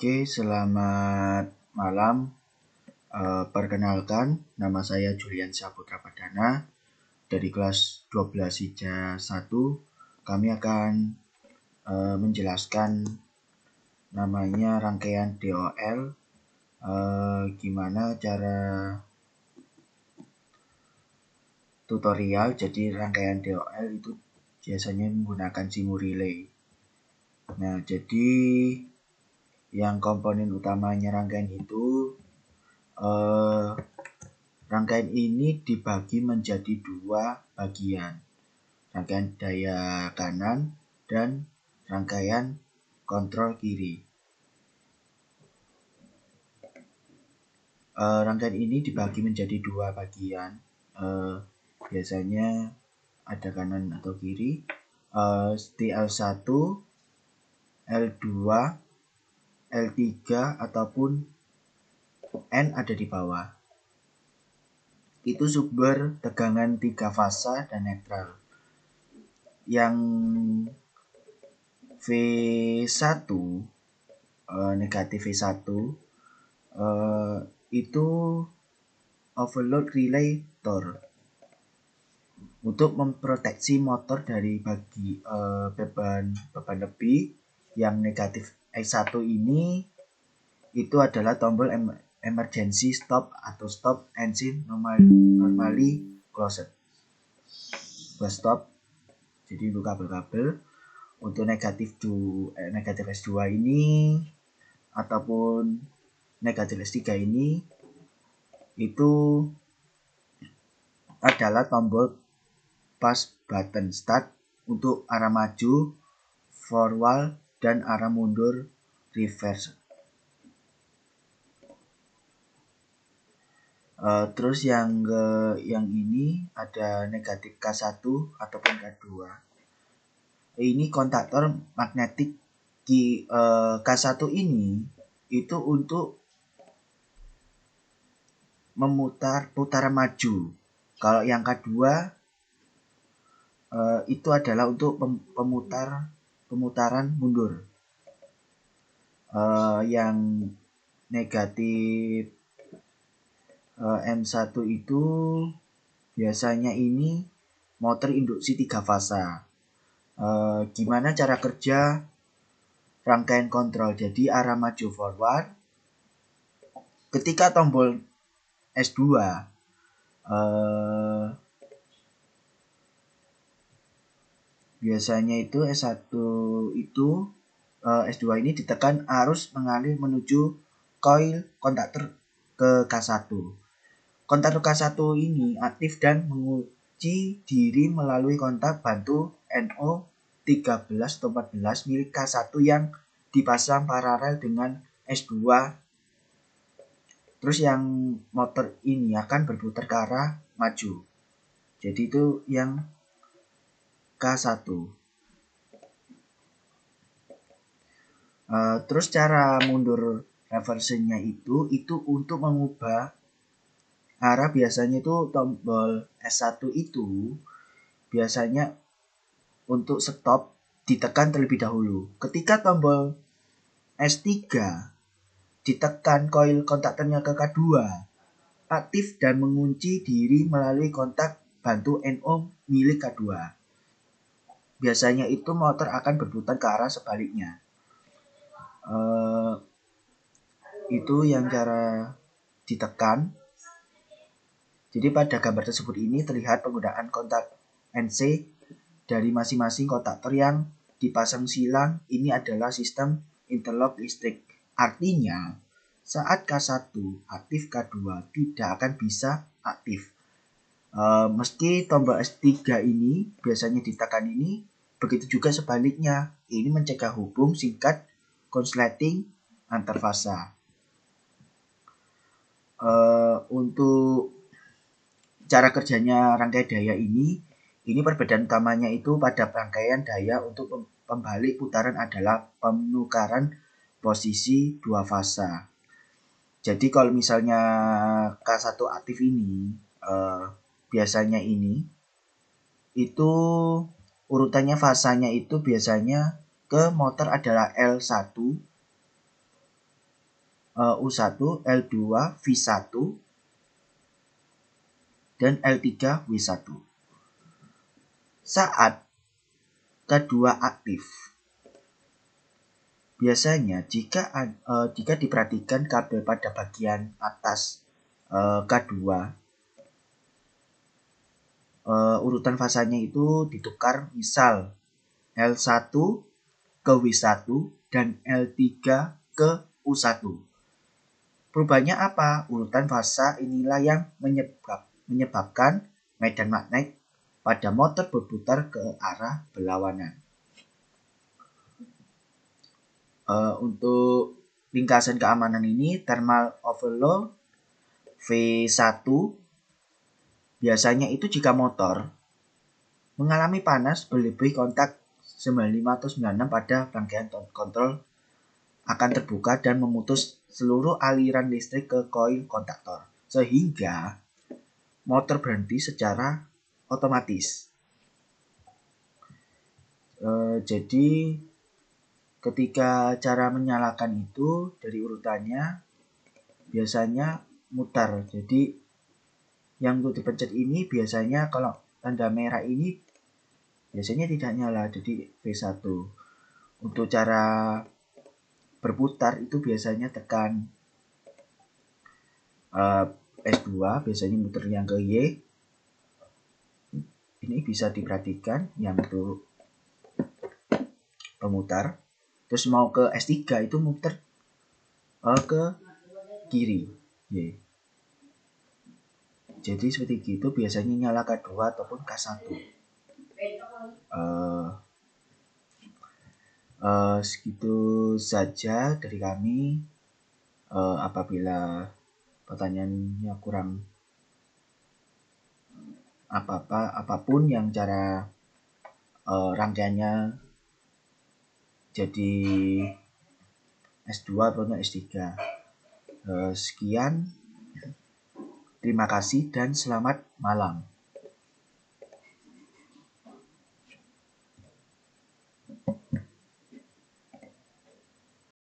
Oke, selamat malam. Perkenalkan, nama saya Julian Saputra Pradana dari kelas 12 IJA 1. Kami akan menjelaskan namanya rangkaian DOL. Gimana cara tutorial. Jadi rangkaian DOL itu biasanya menggunakan simu relay. Nah, jadi yang komponen utamanya rangkaian itu rangkaian ini dibagi menjadi dua bagian, rangkaian daya kanan dan rangkaian kontrol kiri. Rangkaian ini dibagi menjadi dua bagian, biasanya ada kanan atau kiri, TL1, L2, L3 ataupun N ada di bawah. Itu sumber tegangan 3 fasa dan netral. Yang V1 negatif V1 itu overload relay torque untuk memproteksi motor dari beban lebih. Yang negatif E1 ini itu adalah tombol emergency stop atau stop engine normally closed. Buat stop, jadi untuk kabel-kabel. Untuk negatif S2 ini ataupun negatif S3 ini itu adalah tombol push button start untuk arah maju, forward, dan arah mundur, reverse. Terus yang ini ada negatif K1 ataupun K2. Ini kontaktor magnetik K1 ini itu untuk memutar putaran maju. Kalau yang K2 itu adalah untuk pemutaran mundur. Yang negatif M1 itu biasanya ini motor induksi 3 fasa. Gimana cara kerja rangkaian kontrol? Jadi arah maju forward. Ketika tombol S2 biasanya itu S1 itu S2 ini ditekan, arus mengalir menuju coil kontaktor ke K1. Kontaktor K1 ini aktif dan mengunci diri melalui kontak bantu NO 13 atau 14 milik K1 yang dipasang paralel dengan S2. Terus yang motor ini akan berputar ke arah maju. Jadi itu yang K1. Terus cara mundur reversinya itu untuk mengubah arah. Biasanya itu tombol S1 itu biasanya untuk stop ditekan terlebih dahulu. Ketika tombol S3 ditekan, coil kontaktornya ke K2 aktif dan mengunci diri melalui kontak bantu NO milik K2. Biasanya itu motor akan berputar ke arah sebaliknya. Itu yang cara ditekan. Jadi pada gambar tersebut ini terlihat penggunaan kontak NC dari masing-masing kontaktor yang dipasang silang. Ini adalah sistem interlock listrik. Artinya saat K1 aktif, K2 tidak akan bisa aktif. Meski tombol S3 ini biasanya ditekan ini, begitu juga sebaliknya. Ini mencegah hubung singkat konsleting antar fasa. Untuk cara kerjanya rangkaian daya ini perbedaan utamanya itu pada rangkaian daya untuk pembalik putaran adalah penukaran posisi dua fasa. Jadi kalau misalnya K1 aktif ini, biasanya ini itu urutannya fasanya itu biasanya ke motor adalah L1, U1, L2, V1, dan L3, W1. Saat kedua aktif, biasanya jika diperhatikan kabel pada bagian atas K2, urutan fasanya itu ditukar, misal L1 ke W1 dan L3 ke U1. Perubahannya apa? Urutan fasa inilah yang menyebabkan medan magnet pada motor berputar ke arah berlawanan. Untuk ringkasan keamanan ini, thermal overload V1 biasanya itu jika motor mengalami panas berlebih, kontak 95 atau 96 pada rangkaian kontrol akan terbuka dan memutus seluruh aliran listrik ke koil kontaktor, sehingga motor berhenti secara otomatis. Jadi ketika cara menyalakan itu dari urutannya biasanya mutar. Jadi yang untuk dipencet ini biasanya kalau tanda merah ini biasanya tidak nyala, jadi V1. Untuk cara berputar itu biasanya tekan S2, biasanya muter yang ke Y. Ini bisa diperhatikan yang untuk pemutar. Terus mau ke S3 itu muter ke kiri, Y. Jadi seperti itu biasanya nyala K2 ataupun K1. Segitu saja dari kami. Apabila pertanyaannya kurang apapun yang cara rangkaiannya jadi S2 atau S3. Sekian, terima kasih dan selamat malam.